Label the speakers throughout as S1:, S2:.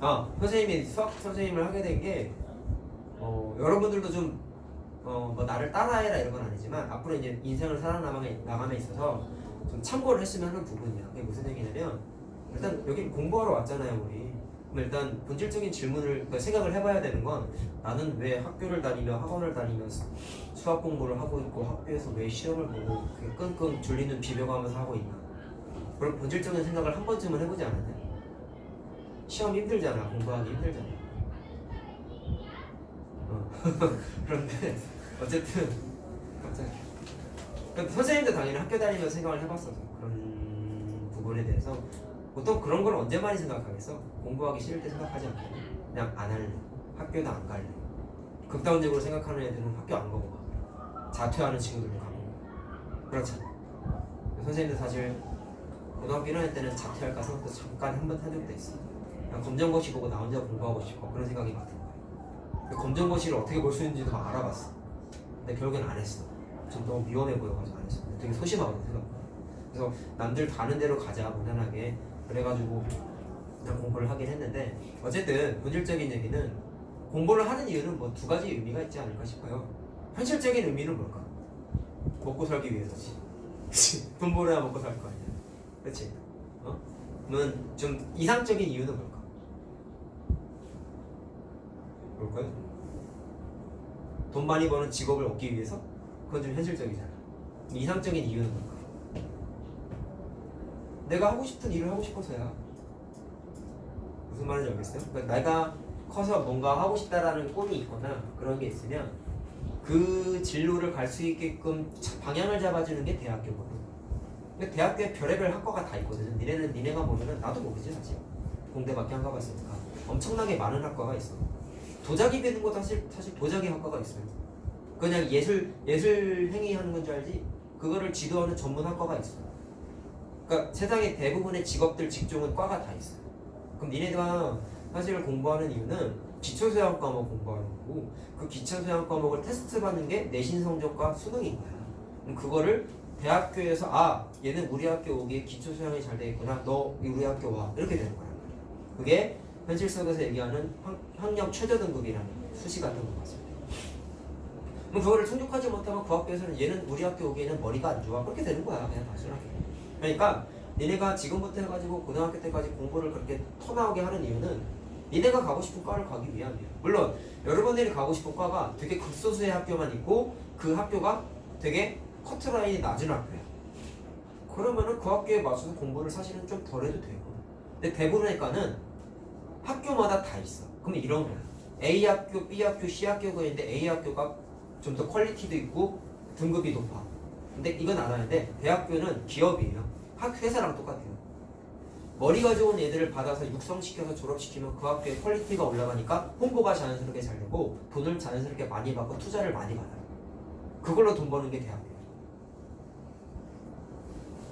S1: 선생님이 수학 선생님을 하게 된 게 여러분들도 좀 뭐 나를 따라해라 이런 건 아니지만 앞으로 이제 인생을 살아나감에 있어서 좀 참고를 했으면 하는 부분이야. 그게 무슨 얘기냐면 일단 여기 공부하러 왔잖아요, 우리. 그럼 일단 본질적인 질문을 그러니까 생각을 해봐야 되는 건 나는 왜 학교를 다니며 학원을 다니며 수학 공부를 하고 있고 학교에서 왜 시험을 보고 끙끙 졸리는 비벼가면서 하고 있나. 그런 본질적인 생각을 한 번쯤은 해보지 않았냐? 시험 힘들잖아, 공부하기 힘들잖아. 그런데 어쨌든 갑자기 그러니까 선생님도 당연히 학교 다니면서 생각을 해봤어서 그런 부분에 대해서 보통 그런 걸 언제 많이 생각하겠어? 공부하기 싫을 때 생각하지 않고 그냥 안 할래, 학교도 안 갈래. 극단적으로 생각하는 애들은 학교 안 가고 막 자퇴하는 친구들도 가고 그렇잖아. 선생님도 사실 고등학교 1학년 때는 자퇴할까 생각도 잠깐 한 번 한 적도 있어. 그냥 검정고시 보고 나 혼자 공부하고 싶어 그런 생각이 막 든 거야. 검정고시를 어떻게 볼 수 있는지도 막 알아봤어. 근데 결국엔 안 했어. 좀 너무 위험해 보여가지고 안 했어. 되게 소심하거든 생각보다. 그래서 남들 가는 대로 가자 무난하게 그래가지고 그냥 공부를 하긴 했는데 어쨌든 본질적인 얘기는 공부를 하는 이유는 뭐 두 가지 의미가 있지 않을까 싶어요. 현실적인 의미는 뭘까? 먹고 살기 위해서지. 돈 벌어야 먹고 살 거 아니야. 그렇지? 그러면 좀 이상적인 이유는 뭘까? 뭘까요? 돈 많이 버는 직업을 얻기 위해서? 그건 좀 현실적이잖아. 이상적인 이유는 뭘까? 내가 하고 싶은 일을 하고 싶어서야. 무슨 말인지 알겠어요? 그러니까 내가 커서 뭔가 하고 싶다라는 꿈이 있거나 그런 게 있으면 그 진로를 갈 수 있게끔 방향을 잡아주는 게 대학교거든. 근데 대학교에 별의별 학과가 다 있거든. 니네가 보면은 나도 모르지 사실. 공대밖에 안 가봤으니까 엄청나게 많은 학과가 있어. 도자기 배는 거 사실 도자기 학과가 있어요. 그냥 예술 행위 하는 건 줄 알지? 그거를 지도하는 전문 학과가 있어. 그러니까 세상의 대부분의 직업들 직종은 과가 다 있어. 그럼 니네가 사실 공부하는 이유는 기초수양 과목 공부하는 거고 그 기초수양 과목을 테스트 받는 게 내신 성적과 수능인 거야. 그럼 그거를 대학교에서 얘는 우리 학교 오기에 기초수양이 잘 되겠구나. 너 우리 학교 와. 이렇게 되는 거야. 그게 현실 속에서 얘기하는 학력 최저 등급이라는 수시 같은 거 같습니다. 그럼 그거를 충족하지 못하면 그 학교에서는 얘는 우리 학교 오기에는 머리가 안 좋아. 그렇게 되는 거야. 그냥 단순하게. 그러니까 니네가 지금부터 해가지고 고등학교 때까지 공부를 그렇게 터나오게 하는 이유는 니네가 가고 싶은 과를 가기 위함이야. 물론 여러분들이 가고 싶은 과가 되게 극소수의 학교만 있고 그 학교가 되게 커트라인이 낮은 학교야. 그러면은 그 학교에 맞춰서 공부를 사실은 좀 덜 해도 되고. 근데 대부분의 과는 학교마다 다 있어. 그럼 이런 거야. A 학교, B 학교, C 학교가 있는데 A 학교가 좀 더 퀄리티도 있고 등급이 높아. 근데 이건 알아야 돼. 대학교는 기업이에요. 회사랑 똑같아요. 머리가 좋은 애들을 받아서 육성시켜서 졸업시키면 그 학교의 퀄리티가 올라가니까 홍보가 자연스럽게 잘 되고 돈을 자연스럽게 많이 받고 투자를 많이 받아요. 그걸로 돈 버는 게 대학교예요.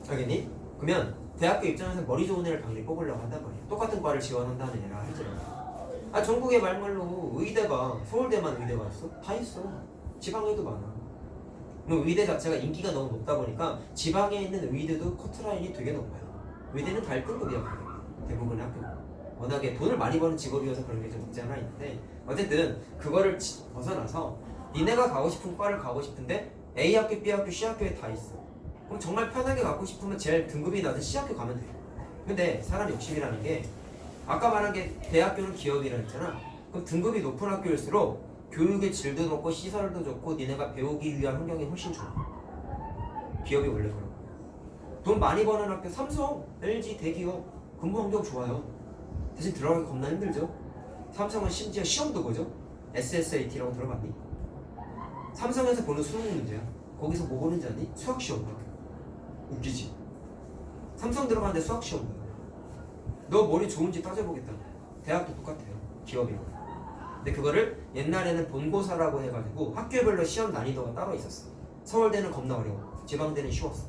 S1: 알겠니? 그러면 대학교 입장에서 머리 좋은 애를 당연히 뽑으려고 한단 말이야. 똑같은 과를 지원한다는 애라 할지라도. 전국에 말말로 의대가 서울대만 의대가 있어? 다 있어. 지방에도 많아. 의대 자체가 인기가 너무 높다 보니까 지방에 있는 의대도 커트라인이 되게 높아요. 의대는 다 1등급이야. 대부분의 학교가. 워낙에 돈을 많이 버는 직업이어서 그런 게 좀 없지 않아 있는데 어쨌든 그거를 벗어나서 니네가 가고 싶은 과를 가고 싶은데 A 학교, B 학교, C 학교에 다 있어. 그럼 정말 편하게 가고 싶으면 제일 등급이 낮은 C 학교 가면 돼. 근데 사람 욕심이라는 게 아까 말한 게 대학교는 기업이라 했잖아. 그럼 등급이 높은 학교일수록 교육의 질도 높고 시설도 좋고 니네가 배우기 위한 환경이 훨씬 좋아. 기업이 원래 그런 거야. 돈 많이 버는 학교 삼성, LG 대기업 근무 환경 좋아요. 대신 들어가기 겁나 힘들죠. 삼성은 심지어 시험도 보죠. SSAT라고 들어봤니? 삼성에서 보는 수능 문제야. 거기서 뭐 보는지 아니? 수학 시험 봐. 웃기지? 삼성 들어가는데 수학 시험 봐. 너 머리 좋은지 따져보겠다. 대학도 똑같아요. 기업이고. 근데 그거를 옛날에는 본고사라고 해가지고 학교별로 시험 난이도가 따로 있었어. 서울대는 겁나 어려워. 지방대는 쉬웠어.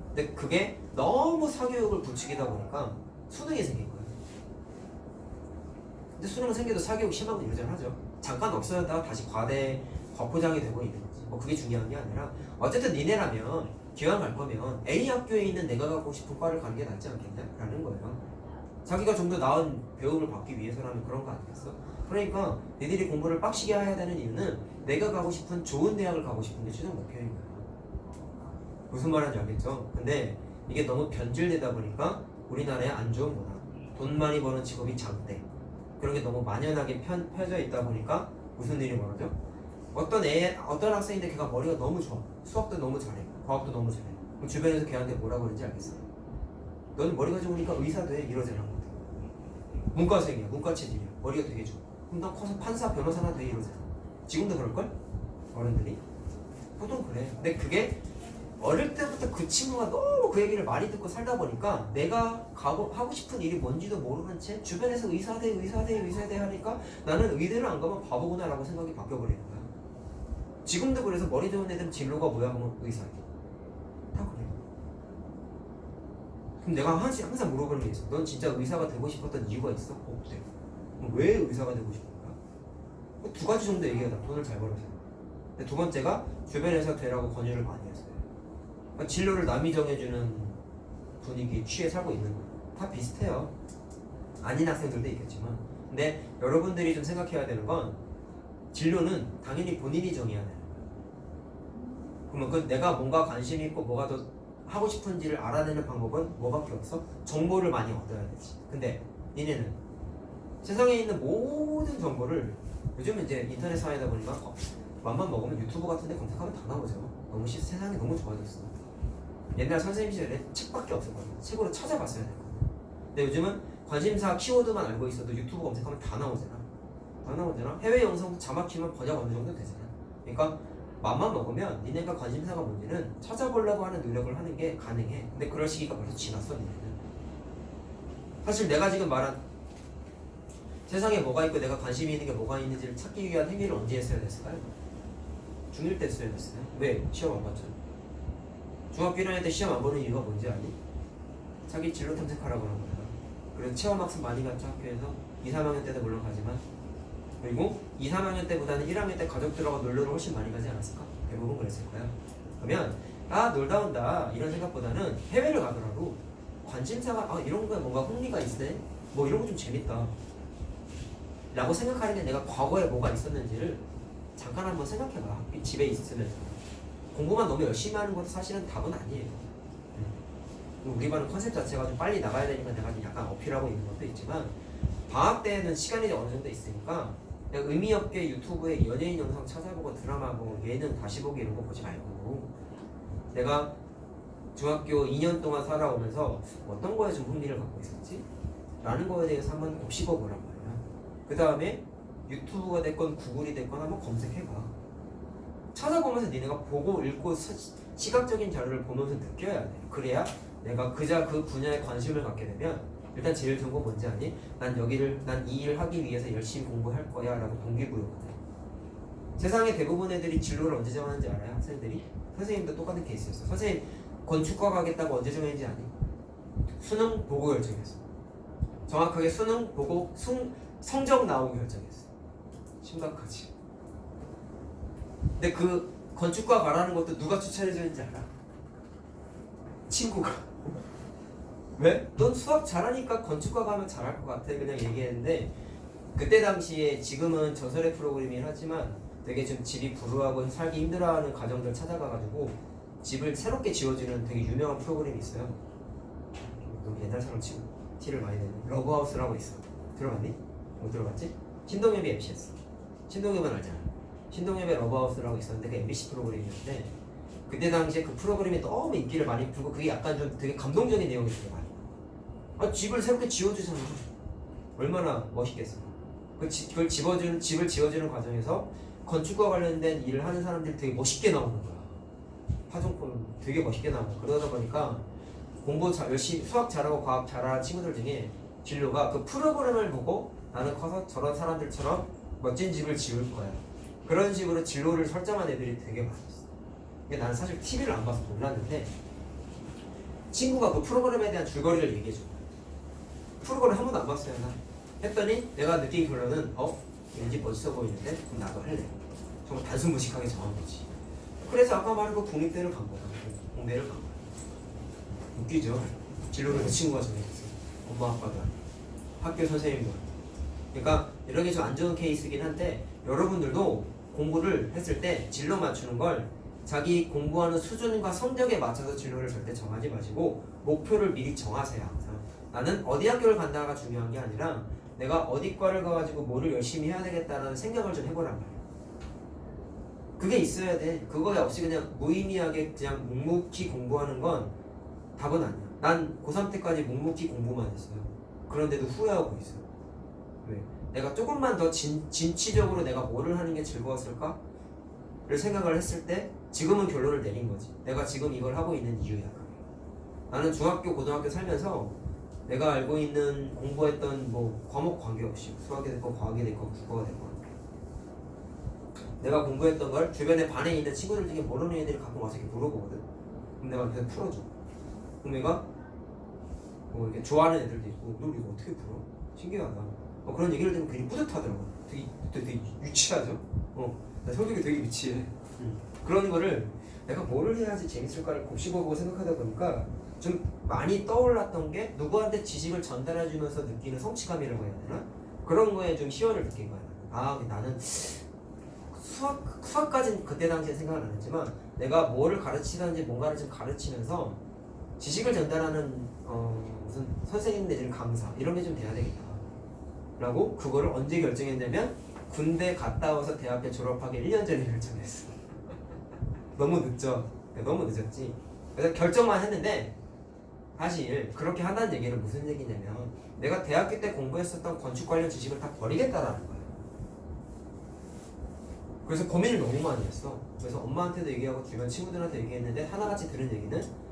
S1: 근데 그게 너무 사교육을 부추기다 보니까 수능이 생긴 거야. 근데 수능은 생겨도 사교육 심하고 여전하죠. 잠깐 없어졌다가 다시 과포장이 되고 있는 거지. 뭐 그게 중요한 게 아니라 어쨌든 니네라면 기왕 갈 거면 A 학교에 있는 내가 가고 싶은 과를 가는 게 낫지 않겠냐? 라는 거예요. 자기가 좀 더 나은 배움을 받기 위해서라면 그런 거 아니겠어? 그러니까 니들이 공부를 빡시게 해야 되는 이유는 내가 가고 싶은 좋은 대학을 가고 싶은 게 최종 목표인 거야. 무슨 말인지 알겠죠? 근데 이게 너무 변질되다 보니까 우리나라의 안 좋은 문화, 돈 많이 버는 직업이 장대, 그런 게 너무 만연하게 펴져 있다 보니까 무슨 일이 벌어져? 어떤 학생인데 걔가 머리가 너무 좋아, 수학도 너무 잘해, 과학도 너무 잘해. 그럼 주변에서 걔한테 뭐라고 그러는지 알겠어? 너는 머리가 좋으니까 의사 돼, 이러잖아. 문과생이야, 문과 체질이야, 머리가 되게 좋아. 그럼 너 커서 판사, 변호사나 돼, 이러잖아. 지금도 그럴걸? 어른들이? 보통 그래. 근데 그게 어릴 때부터 그 친구가 너무 그 얘기를 많이 듣고 살다 보니까 내가 하고 싶은 일이 뭔지도 모르는 채 주변에서 의사대 하니까 나는 의대를 안 가면 바보구나 라고 생각이 바뀌어버리는 거야. 지금도 그래서 머리 좋은 애들 진로가 뭐야 하면 의사야. 다 그래. 그럼 내가 항상 물어보는 게 있어. 넌 진짜 의사가 되고 싶었던 이유가 있어? 없대. 그럼 왜 의사가 되고 싶은가? 두 가지 정도 얘기하다. 돈을 잘 벌어서. 근데 두 번째가 주변에서 되라고 권유를 많이 했어요. 그러니까 진로를 남이 정해주는 분위기에 취해 살고 있는 거예요. 다 비슷해요. 아닌 학생들도 있겠지만. 근데 여러분들이 좀 생각해야 되는 건 진로는 당연히 본인이 정해야 되는 거예요. 그러면 그 내가 뭔가 관심 있고 뭐가 더 하고 싶은지를 알아내는 방법은 뭐밖에 없어? 정보를 많이 얻어야 되지. 근데 니네는 세상에 있는 모든 정보를 요즘은 이제 인터넷 사회다 보니까 맘만 먹으면 유튜브 같은 데 검색하면 다 나오죠. 너무 세상이 너무 좋아졌어. 옛날 선생님 시절에 책밖에 없었거든요. 책으로 찾아봤어야 되거든요. 근데 요즘은 관심사 키워드만 알고 있어도 유튜브 검색하면 다 나오잖아. 해외 영상도 자막 키면 번역 어느 정도 되잖아. 그러니까 맘만 먹으면 니네가 관심사가 뭔지는 찾아보려고 하는 노력을 하는 게 가능해. 근데 그럴 시기가 벌써 지났어, 니네는. 사실 내가 지금 말한 세상에 뭐가 있고 내가 관심이 있는 게 뭐가 있는지를 찾기 위한 행위를 언제 했어야 됐을까요? 중1 때 했어야 됐어요. 왜? 시험 안 봤잖아. 중학교 1학년 때 시험 안 보는 이유가 뭔지 아니? 자기 진로 탐색하라고 그런 거야. 그래서 체험학습 많이 갔죠, 학교에서. 2, 3학년 때도 물론 가지만. 그리고 2, 3학년 때보다는 1학년 때 가족들하고 놀러를 훨씬 많이 가지 않았을까? 대부분 그랬을 거야. 그러면 놀다 온다 이런 생각보다는 해외를 가더라도 관심사가 이런 거에 뭔가 흥미가 있네? 뭐 이런 거 좀 재밌다 라고 생각하는 게 내가 과거에 뭐가 있었는지를 잠깐 한번 생각해봐. 집에 있으면서 공부만 너무 열심히 하는 것도 사실은 답은 아니에요. 우리 반은 컨셉 자체가 좀 빨리 나가야 되니까 내가 좀 약간 어필하고 있는 것도 있지만 방학 때는 시간이 어느 정도 있으니까 그냥 의미 없게 유튜브에 연예인 영상 찾아보고 드라마 보고 예능 다시 보기 이런 거 보지 말고 내가 중학교 2년 동안 살아오면서 어떤 거에 좀 흥미를 갖고 있었지? 라는 거에 대해서 한번 곱씹어 보란 말이야. 그 다음에 유튜브가 됐건 구글이 됐건 한번 검색해봐. 찾아보면서 니네가 보고 읽고 시각적인 자료를 보면서 느껴야 돼. 그래야 내가 그 분야에 관심을 갖게 되면 일단 제일 좋은 건 뭔지 아니? 난 이 일 하기 위해서 열심히 공부할 거야 라고 동기부여가 돼. 세상의 대부분 애들이 진로를 언제 정하는지 알아요? 학생들이? 선생님도 똑같은 케이스였어. 선생님 건축과 가겠다고 언제 정했는지 아니? 수능 보고 결정했어. 정확하게 수능 보고 성적 나오고 결정했어. 심각하지. 근데 그 건축과 가라는 것도 누가 추천해줬는지 알아? 친구가. 왜? 넌 수학 잘하니까 건축과 가면 잘할 것 같아 그냥 얘기했는데 그때 당시에 지금은 전설의 프로그램이긴 하지만 되게 좀 집이 불우하고 살기 힘들어하는 가정들 찾아가가지고 집을 새롭게 지어주는 되게 유명한 프로그램이 있어요. 너무 옛날처럼 치고 티를 많이 내는 러브하우스라고 있어. 들어봤니? 못 들어봤지? 신동엽이 MC였어. 신동엽은 알잖아. 신동엽의 러브하우스라고 있었는데 그 MBC 프로그램이었는데 그때 당시에 그 프로그램이 너무 인기를 많이 끌고 그게 약간 좀 되게 감동적인 내용이 되게 많이 집을 새롭게 지어주잖아. 얼마나 멋있겠어. 그걸 집을 지어주는 과정에서 건축과 관련된 일을 하는 사람들이 되게 멋있게 나오는 거야. 화종품 되게 멋있게 나오고 그러다 보니까 공부 열심히 수학 잘하고 과학 잘하는 친구들 중에 진로가 그 프로그램을 보고 나는 커서 저런 사람들처럼 멋진 집을 지을 거야. 그런 식으로 진로를 설정한 애들이 되게 많았어. 근데 나는 사실 TV를 안 봐서 몰랐는데 친구가 그 프로그램에 대한 줄거리를 얘기해줘. 프로그램 한 번도 안 봤어요. 나 했더니 내가 느낀 결론은 왠지 멋있어 보이는데 그럼 나도 할래. 정말 단순 무식하게 정한 거지. 그래서 아까 말한 그 국립대를 간 거야. 공대를 간 거야. 웃기죠? 진로를 그 친구가 정해줬어. 엄마 아빠도 아니고. 학교 선생님도. 그러니까 이런 게 좀 안 좋은 케이스긴 한데 여러분들도 공부를 했을 때 진로 맞추는 걸 자기 공부하는 수준과 성적에 맞춰서 진로를 절대 정하지 마시고 목표를 미리 정하세요. 항상 나는 어디 학교를 간다가 중요한 게 아니라 내가 어디 과를 가가지고 뭐를 열심히 해야 되겠다는 생각을 좀 해보란 말이야. 그게 있어야 돼. 그거에 없이 그냥 무의미하게 그냥 묵묵히 공부하는 건 답은 아니야. 난 고3 때까지 묵묵히 공부만 했어요. 그런데도 후회하고 있어. 왜? 내가 조금만 더 진취적으로 내가 뭐를 하는 게 즐거웠을까? 를 생각을 했을 때 지금은 결론을 내린 거지. 내가 지금 이걸 하고 있는 이유야. 나는 중학교, 고등학교 살면서 내가 알고 있는 공부했던 뭐 과목 관계없이 수학이 됐건 과학이 됐건 국어가 됐건 내가 공부했던 걸 주변에 반에 있는 친구들 중에 모르는 애들이 가끔 와서 이렇게 물어보거든. 그럼 내가 그냥 풀어줘. 그럼 얘가 뭐 이렇게 좋아하는 애들도 있고 너 이거 어떻게 풀어? 신기하다. 그런 얘기를 들으면 괜히 뿌듯하더라고. 되게 유치하죠? 나 성격이 되게 유치해. 그런 거를 내가 뭐를 해야지 재밌을까를 곱씹어보고 생각하다 보니까 좀 많이 떠올랐던 게 누구한테 지식을 전달해주면서 느끼는 성취감이라고 해야 되나? 그런 거에 좀 희열을 느낀 거야. 아, 나는 수학까지는 그때 당시에 생각은 안 했지만 내가 뭐를 가르치든지 뭔가를 좀 가르치면서 지식을 전달하는 무슨 선생님 내지는 강사 이런 게 좀 돼야 되겠다 라고 그거를 언제 결정했냐면 군대 갔다 와서 대학교 졸업하기 1년 전에 결정했어. 너무 늦죠? 너무 늦었지. 그래서 결정만 했는데 사실 그렇게 한다는 얘기는 무슨 얘기냐면 내가 대학교 때 공부했었던 건축 관련 지식을 다 버리겠다라는 거예요. 그래서 고민을 너무 많이 했어. 그래서 엄마한테도 얘기하고 주변 친구들한테 얘기했는데 하나같이 들은 얘기는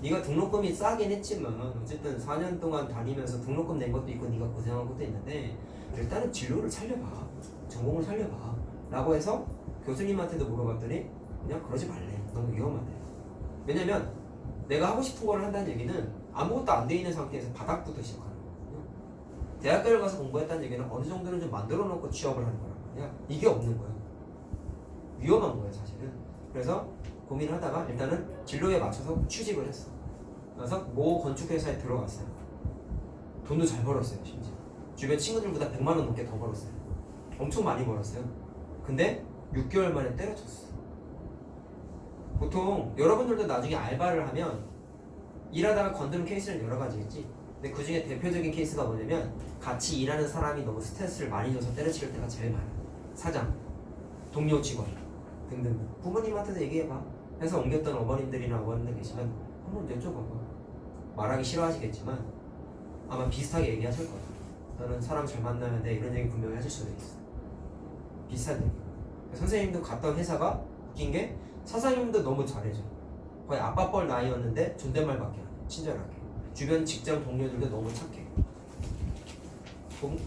S1: 네가 등록금이 싸긴 했지만 어쨌든 4년 동안 다니면서 등록금 낸 것도 있고 네가 고생한 것도 있는데 일단은 진로를 살려봐. 전공을 살려봐. 라고 해서 교수님한테도 물어봤더니 그냥 그러지 말래. 너무 위험하대. 왜냐면 내가 하고 싶은 거를 한다는 얘기는 아무것도 안 돼 있는 상태에서 바닥부터 시작하는 거거든요. 대학교를 가서 공부했다는 얘기는 어느 정도는 좀 만들어 놓고 취업을 하는 거란 말이야. 이게 없는 거야. 위험한 거야 사실은. 그래서 고민을 하다가 일단은 진로에 맞춰서 취직을 했어. 그래서 모 건축회사에 들어갔어요. 돈도 잘 벌었어요. 심지어 주변 친구들보다 100만 원 넘게 더 벌었어요. 엄청 많이 벌었어요. 근데 6개월 만에 때려쳤어. 보통 여러분들도 나중에 알바를 하면 일하다가 건드는 케이스는 여러 가지겠지. 근데 그 중에 대표적인 케이스가 뭐냐면 같이 일하는 사람이 너무 스트레스를 많이 줘서 때려칠 때가 제일 많아요. 사장, 동료 직원 등등. 부모님한테도 얘기해봐. 회사 옮겼던 어머님들이나 어머님들 계시면 한번 여쭤봐봐. 말하기 싫어하시겠지만 아마 비슷하게 얘기하실 거야. 너는 사람 잘 만나면 돼. 이런 얘기 분명히 하실 수도 있어. 비슷한 얘기. 선생님도 갔던 회사가 웃긴 게 사장님도 너무 잘해줘. 거의 아빠 뻘 나이였는데 존댓말밖에 안 해. 친절하게. 주변 직장 동료들도 너무 착해.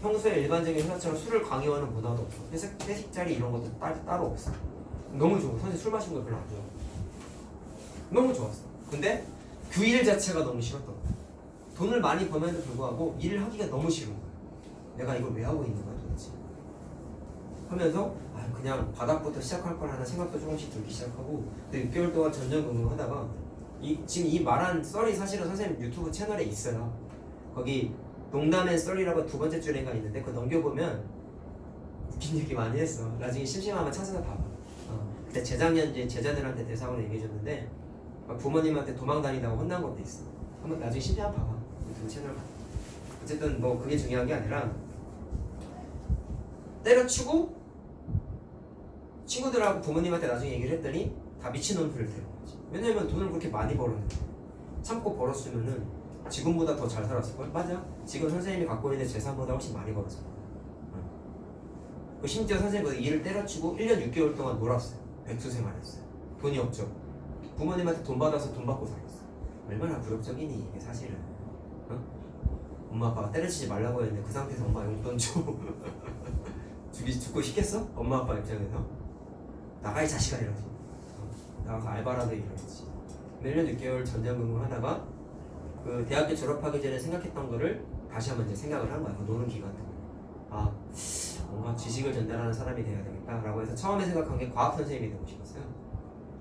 S1: 평소에 일반적인 회사처럼 술을 강요하는 문화도 없어. 회식 자리 이런 것도 따로 없어. 너무 좋아. 선생님 술 마시는 거 별로 안 좋아. 너무 좋았어. 근데 그 일 자체가 너무 싫었던 거야. 돈을 많이 벌면에도 불구하고 일을 하기가 너무 싫은 거야. 내가 이걸 왜 하고 있는 거야 도대체. 하면서 그냥 바닥부터 시작할 걸 하나 생각도 조금씩 들기 시작하고 6개월 동안 전전긍긍하다가 지금 이 말한 썰이 사실은 선생님 유튜브 채널에 있어요. 거기 농담의 썰이라고 두 번째 줄에가 있는데 그거 넘겨보면 웃긴 얘기 많이 했어. 나중에 심심하면 찾아서 봐봐. 그때 재작년 이제 제자들한테 대상으로 얘기해줬는데 부모님한테 도망 다니다가 혼난 것도 있어. 한번 나중에 심심하면 봐봐. 유튜브 채널 봐. 어쨌든 뭐 그게 중요한 게 아니라 때려치고 친구들하고 부모님한테 나중에 얘기를 했더니 다 미친놈들을 데려온 거지. 왜냐면 돈을 그렇게 많이 벌었는데 참고 벌었으면은 지금보다 더 잘 살았을걸? 맞아. 지금 선생님이 갖고 있는 재산보다 훨씬 많이 벌었어. 심지어 선생님 그 일을 때려치고 1년 6개월 동안 놀았어요. 백수 생활했어요. 돈이 없죠. 부모님한테 돈 받아서 돈 받고 살았어. 얼마나 부력적이니 이게 사실은. 엄마 아빠가 때려치지 말라고 했는데 그 상태에서 엄마 용돈 줘. 죽고 싶겠어? 엄마 아빠 입장에서 나가 이 자식아 이러지. 나가서 알바라도 이러지. 1년 6개월 전전긍긍 하다가 그 대학교 졸업하기 전에 생각했던 거를 다시 한번 이제 생각을 한 거야. 그 노는 기간 동안. 뭔가 지식을 전달하는 사람이 돼야 되겠다라고 해서 처음에 생각한 게 과학 선생님이 되고 싶었어요.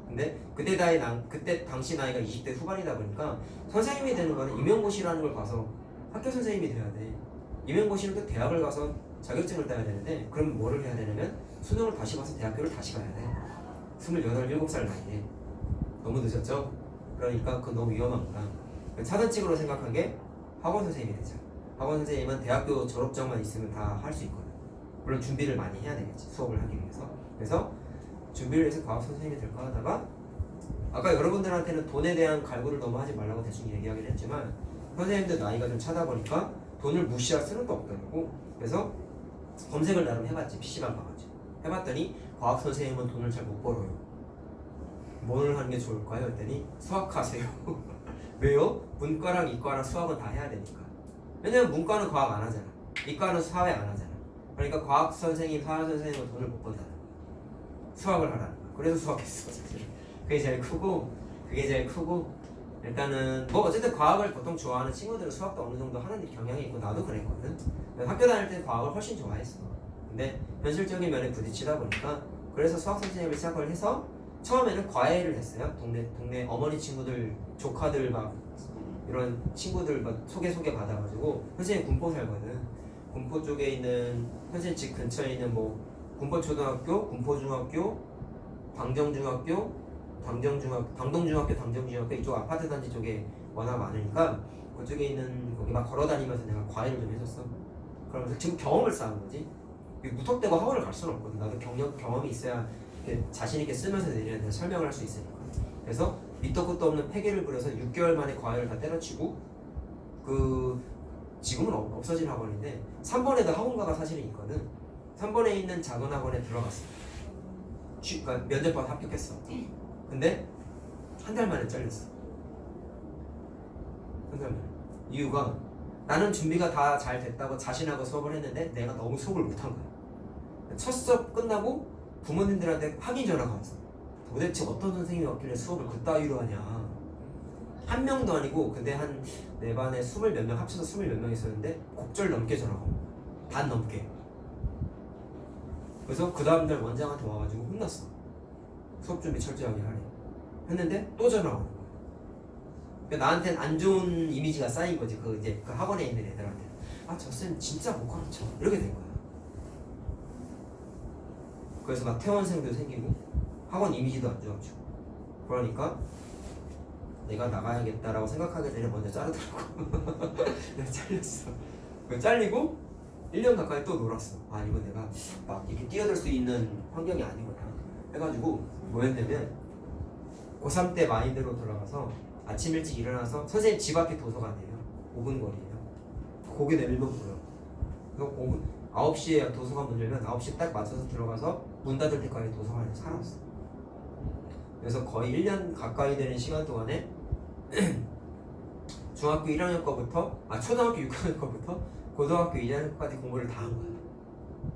S1: 근데 그때 당시 나이가 20대 후반이다 보니까 선생님이 되는 거는 임용고시라는 걸 봐서 학교 선생님이 돼야 돼. 임용고시는 또 대학을 가서 자격증을 따야 되는데 그럼 뭐를 해야 되냐면 수능을 다시 봐서 대학교를 다시 가야 돼. 28, 7살 나이에. 너무 늦었죠? 그러니까 그건 너무 위험한 거야. 차단칙으로 생각한 게 학원 선생님이 되죠. 학원 선생님은 대학교 졸업장만 있으면 다 할 수 있거든. 물론 준비를 많이 해야 되겠지. 수업을 하기 위해서. 그래서 준비를 해서 과학 선생님이 될까 하다가 아까 여러분들한테는 돈에 대한 갈구를 너무 하지 말라고 대충 얘기하긴 했지만 선생님들 나이가 좀 차다 보니까 돈을 무시할 수는 또 없더라고. 그래서 검색을 나름 해봤지. PC방 가가지고 해봤더니 과학 선생님은 돈을 잘 못 벌어요. 뭘 하는 게 좋을까요? 했더니 수학하세요. 왜요? 문과랑 이과랑 수학은 다 해야 되니까. 왜냐면 문과는 과학 안 하잖아. 이과는 사회 안 하잖아. 그러니까 과학 선생님, 사회 선생님은 돈을 못 번다는 거야. 수학을 하라는 거야. 그래서 수학했어 사실. 그게 제일 크고 일단은 뭐 어쨌든 과학을 보통 좋아하는 친구들은 수학도 어느 정도 하는 경향이 있고 나도 그랬거든. 학교 다닐 때 과학을 훨씬 좋아했어. 근데 현실적인 면에 부딪히다 보니까 그래서 수학 선생님을 시작을 해서 처음에는 과외를 했어요. 동네 어머니 친구들, 조카들 막 이런 친구들 막 소개 받아가지고 선생님 군포 살거든. 군포 쪽에 있는 선생님 집 근처에 있는 뭐 군포초등학교, 군포중학교, 방정중학교, 당동중학교 이쪽 아파트 단지 쪽에 워낙 많으니까 그쪽에 있는 거기 막 걸어다니면서 내가 과외를 좀 해줬어. 그러면서 지금 경험을 쌓은 거지. 무턱대고 학원을 갈 수는 없거든. 나도 경험이 있어야 자신 있게 쓰면서 내년에 설명을 할 수 있으니까. 그래서 밑도 끝도 없는 패기를 부려서 6개월 만에 과외를 다 때려치고 지금은 없어진 학원인데 3번에도 학원가가 사실은 있거든. 3번에 있는 작은 학원에 들어갔어. 그러니까 면접 봐서 합격했어. 근데 한 달 만에 잘렸어. 한 달 만에. 이유가 나는 준비가 다 잘 됐다고 자신하고 수업을 했는데 내가 너무 수업을 못한 거야. 첫 수업 끝나고 부모님들한테 확인 전화가 왔어. 도대체 어떤 선생님이 왔길래 수업을 그따위로 하냐. 한 명도 아니고 근데 한 내 반에 20몇 명 합쳐서 20몇 명 있었는데 곡절 넘게 전화가 온 거야. 반 넘게. 그래서 그 다음날 원장한테 와가지고 혼났어. 수업 준비 철저하게 하래. 했는데 또 전화가 오는 거야. 그러니까 나한테는 안 좋은 이미지가 쌓인 거지. 그 학원에 있는 애들한테. 아, 저 쌤 진짜 못 가르쳐. 이렇게 된 거야. 그래서 막 퇴원생도 생기고 학원 이미지도 안 좋아지고. 그러니까 내가 나가야겠다라고 생각하기 전에 먼저 자르더라고. 내가 잘렸어. 잘리고 1년 가까이 또 놀았어. 아, 이거 내가 막 이렇게 뛰어들 수 있는 환경이 아니구나 해가지고 뭐 했냐면 고3 때 마인드로 돌아가서 아침 일찍 일어나서 선생님 집 앞이 도서관이에요. 5분 거리예요. 거기 내밀면 보여. 그래서 9시에 도서관 문 열면 9시 딱 맞춰서 들어가서 문 닫을 때까지 도서관에서 살았어. 그래서 거의 1년 가까이 되는 시간 동안에 중학교 1학년 거부터 초등학교 6학년 거부터 고등학교 2학년 까지 공부를 다 한 거야.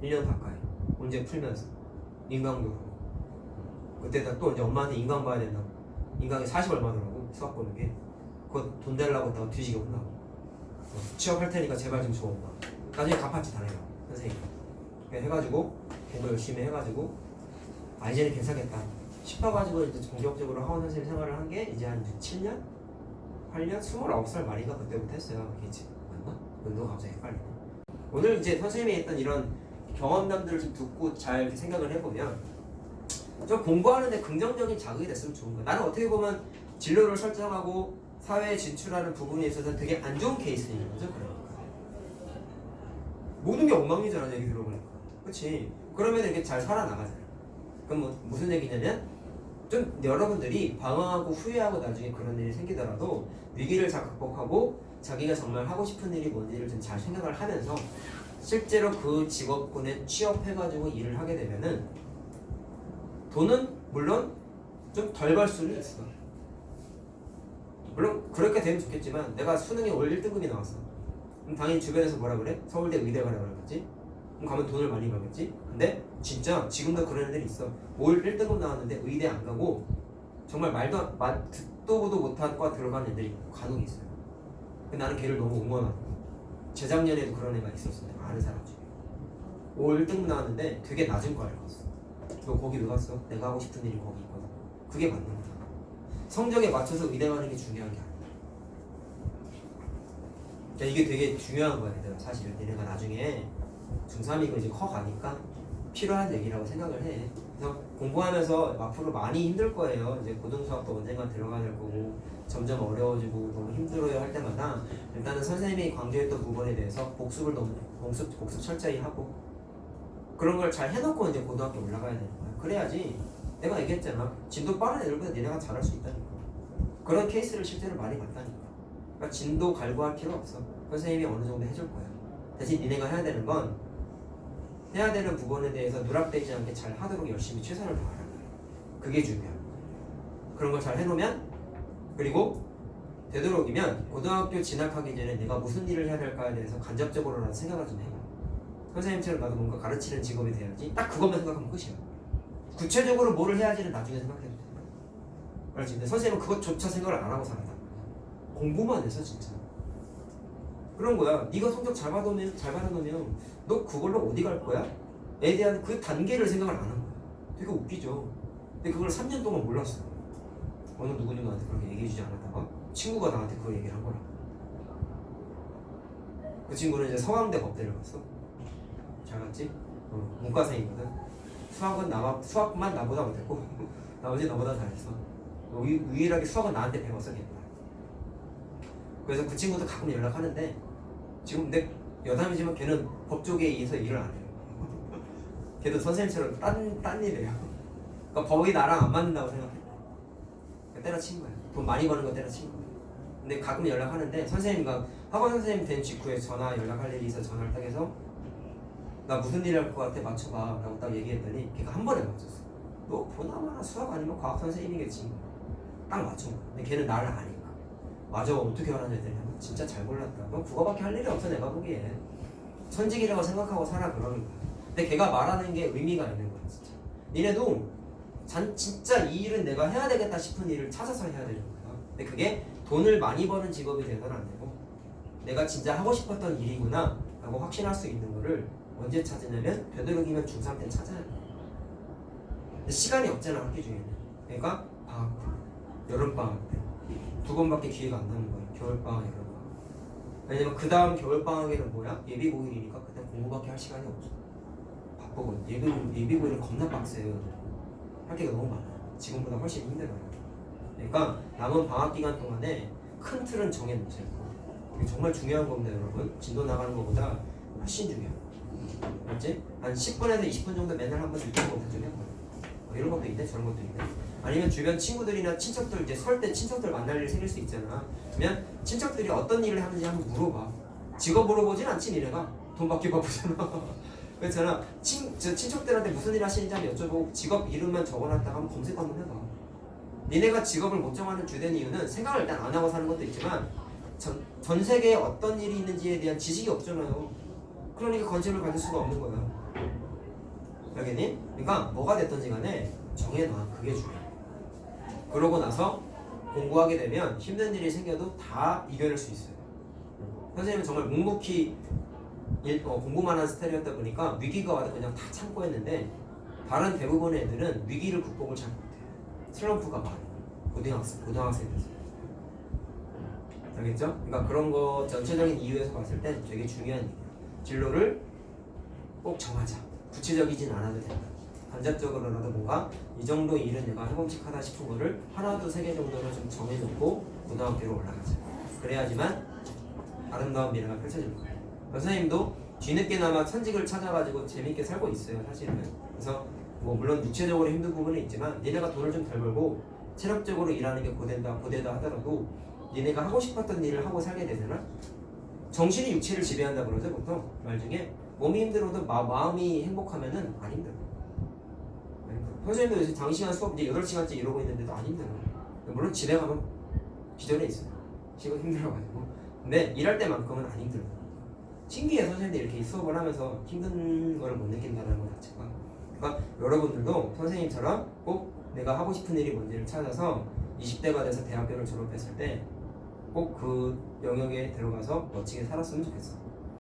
S1: 1년 가까이 문제 풀면서 인강도 하고. 그때 또 이제 엄마한테 인강 봐야 된다고. 인강이 40 얼마더라고 수학 보는 게. 그거 돈 달라고 했다가 뒤지게 혼나고. 취업할 테니까 제발 좀 줘 엄마. 나중에 갚았지 다 내가 선생님. 해가지고 공부 열심히 해가지고 이제는 괜찮겠다 싶어가지고 이제 본격적으로 학원 선생님 생활을 한 게 이제 한 7년? 8년? 29살 말인가 그때부터 했어요. 그게 지금 맞나? 연도가 갑자기 헷갈리네. 오늘 이제 선생님이 했던 이런 경험담들을 좀 듣고 잘 이렇게 생각을 해보면 좀 공부하는데 긍정적인 자극이 됐으면 좋은 거야. 나는 어떻게 보면 진로를 설정하고 사회에 진출하는 부분에 있어서 되게 안 좋은 케이스인 거죠. 그러니까 모든 게 엉망이잖아 얘기 들어보니까. 그렇지? 그러면 이렇게 잘 살아나가잖아. 그럼 뭐 무슨 얘기냐면 좀 여러분들이 방황하고 후회하고 나중에 그런 일이 생기더라도 위기를 잘 극복하고 자기가 정말 하고 싶은 일이 뭔지를 좀 잘 생각을 하면서 실제로 그 직업군에 취업해가지고 일을 하게 되면은 돈은 물론 좀 덜 벌 수는 있어. 물론 그렇게 되면 좋겠지만 내가 수능에 올 1등급이 나왔어. 그럼 당연히 주변에서 뭐라 그래? 서울대 의대 가라 그러겠지? 그럼 가면 돈을 많이 벌겠지? 근데 진짜 지금도 그런 애들이 있어. 올 1등급 나왔는데 의대 안 가고 정말 듣도 보도 못한 과 들어간 애들이 간혹 있어요. 근데 나는 걔를 너무 응원하고 재작년에도 그런 애가 있었어. 내가 아는 사람 중에. 올 1등급 나왔는데 되게 낮은 과를 갔어. 너 거기 왜 갔어? 내가 하고 싶은 일이 거기 있거든. 그게 맞는 거야. 성적에 맞춰서 의대 가는 게 중요한 게 아니야. 이게 되게 중요한 거야, 얘들아. 사실 얘네가 나중에 중3이고 이제 커가니까 필요한 얘기라고 생각을 해. 그래서 공부하면서 앞으로 많이 힘들 거예요. 이제 고등수학도 언젠가 들어가야 될 거고 점점 어려워지고 너무 힘들어요 할 때마다 일단은 선생님이 강조했던 부분에 대해서 복습을 너무 복습 철저히 하고 그런 걸 잘 해놓고 이제 고등학교 올라가야 되는 거야. 그래야지 내가 얘기했잖아. 진도 빠른 애들보다 니네가 잘할 수 있다니까. 그런 케이스를 실제로 많이 봤다니까. 그러니까 진도 갈구할 필요 없어. 선생님이 어느 정도 해줄 거야. 대신 니네가 해야 되는 건 해야 되는 부분에 대해서 누락되지 않게 잘 하도록 열심히 최선을 다하는 거야. 그게 중요해. 그런 걸 잘 해놓으면 그리고 되도록이면 고등학교 진학하기 전에 내가 무슨 일을 해야 될까에 대해서 간접적으로라도 생각을 좀 해봐. 선생님처럼 나도 뭔가 가르치는 직업이 돼야지. 딱 그것만 생각하면 끝이야. 구체적으로 뭐를 해야지는 나중에 생각해도 돼. 알지? 근데 선생님은 그것조차 생각을 안 하고 살아. 공부만 해서 진짜. 그런 거야. 네가 성적 잘 받아놓으면 너 그걸로 어디 갈 거야? 에 대한 그 단계를 생각을 안 한 거야. 되게 웃기죠. 근데 그걸 3년 동안 몰랐어. 어느 누구는 나한테 그렇게 얘기해주지 않았다가 친구가 나한테 그 얘기를 한 거라. 그 친구는 이제 서강대 법대를 갔어. 잘 갔지? 문과생이거든. 수학만 나보다 못했고 나머지 나보다 잘했어. 유일하게 수학은 나한테 배웠어 걔가. 그래서 그 친구도 가끔 연락하는데 지금 내 여담이지만 걔는 법 쪽에 의해서 일을 안 해요. 걔도 선생님처럼 딴 일이에요. 그러니까 법이 나랑 안 맞는다고 생각해. 때려친 거야. 돈 많이 버는 거 때려친 거야. 근데 가끔 연락하는데 선생님과 학원 선생님 된 직후에 연락할 일이 있어 전화를 딱 해서 나 무슨 일 할 것 같아 맞춰봐 라고 딱 얘기했더니 걔가 한 번에 맞췄어. 너 보나마나 수학 아니면 과학 선생님이겠지. 딱 맞춘 거야. 근데 걔는 나를 아니까. 맞아 어떻게 하라는 애들이 진짜 잘 골랐다. 너 그거밖에 할 일이 없어 내가 보기에. 천직이라고 생각하고 살아 그러는 거야. 근데 걔가 말하는 게 의미가 있는 거야 진짜. 니네도 진짜 이 일은 내가 해야 되겠다 싶은 일을 찾아서 해야 되는 거야. 근데 그게 돈을 많이 버는 직업이 되서는 안 되고 내가 진짜 하고 싶었던 일이구나 라고 확신할 수 있는 거를 언제 찾으냐면 되도록이면 중3 때 찾아야 돼. 근데 시간이 없잖아 학기 중에는. 그러니까 방학 때, 여름방학 때 두 번밖에 기회가 안 남는 거야. 겨울방학, 여름방학. 왜냐면 그 다음 겨울방학에는 뭐야? 예비고일이니까 그때 공부밖에 할 시간이 없어. 바쁘고 예비고일은 겁나 빡세요. 할 게가 너무 많아요. 지금보다 훨씬 힘들어요. 그러니까 남은 방학 기간 동안에 큰 틀은 정해놓으세요. 이게 정말 중요한 겁니다 여러분. 진도 나가는 것보다 훨씬 중요해요. 알지? 한 10분에서 20분 정도 맨날 한번 유튜브 검색 좀 해봐요. 이런 것도 있네 저런 것도 있네. 아니면 주변 친구들이나 친척들 이제 설 때 친척들 만날 일 생길 수 있잖아. 그러면 친척들이 어떤 일을 하는지 한번 물어봐. 직업 물어보진 않지 니네가. 돈 받기 바쁘잖아. 그렇잖아. 친척들한테 무슨 일 하시는지 한번 여쭤보고 직업 이름만 적어놨다가 한번 검색 한번 해봐. 니네가 직업을 못 정하는 주된 이유는 생각을 일단 안 하고 사는 것도 있지만 전 세계에 어떤 일이 있는지에 대한 지식이 없잖아요. 그러니까 관심을 가질 수가 없는 거야. 알겠니? 그러니까 뭐가 됐든지 간에 정해놔. 그게 중요해. 그러고 나서 공부하게 되면 힘든 일이 생겨도 다 이겨낼 수 있어요. 선생님은 정말 묵묵히 공부만 한 스타일이었다 보니까 위기가 와도 그냥 다 참고 했는데 다른 대부분의 애들은 위기를 극복을 잘 못해요. 슬럼프가 많아요. 고등학생들. 알겠죠? 그러니까 그런 거 전체적인 이유에서 봤을 때 되게 중요한 얘기예요. 진로를 꼭 정하자. 구체적이진 않아도 된다. 간접적으로라도 뭔가 이 정도 일은 내가 해봄직하다 싶은 거를 하나, 두, 세 개 정도를 좀 정해놓고 고등학교로 올라가자. 그래야지만 아름다운 미래가 펼쳐질 거예요. 선생님도 뒤늦게나마 천직을 찾아가지고 재밌게 살고 있어요 사실은. 그래서 뭐 물론 육체적으로 힘든 부분은 있지만 니네가 돈을 좀 덜 벌고 체력적으로 일하는 게 고되다 하더라도 니네가 하고 싶었던 일을 하고 살게 되잖아. 정신이 육체를 지배한다 그러죠 보통 말 중에. 몸이 힘들어도 마음이 행복하면은 안 힘들어. 선생님도 요새 장시간 수업 이제 8시간째 이러고 있는데도 안 힘들어. 물론 집에 가면 기절해 있어요. 지금 힘들어가지고. 근데 일할 때만큼은 안 힘들어. 신기해. 선생님들이 이렇게 수업을 하면서 힘든 거를 못 느낀다는 것 자체가. 그러니까 여러분들도 선생님처럼 꼭 내가 하고 싶은 일이 뭔지를 찾아서 20대가 돼서 대학교를 졸업했을 때 꼭 그 영역에 들어가서 멋지게 살았으면 좋겠어.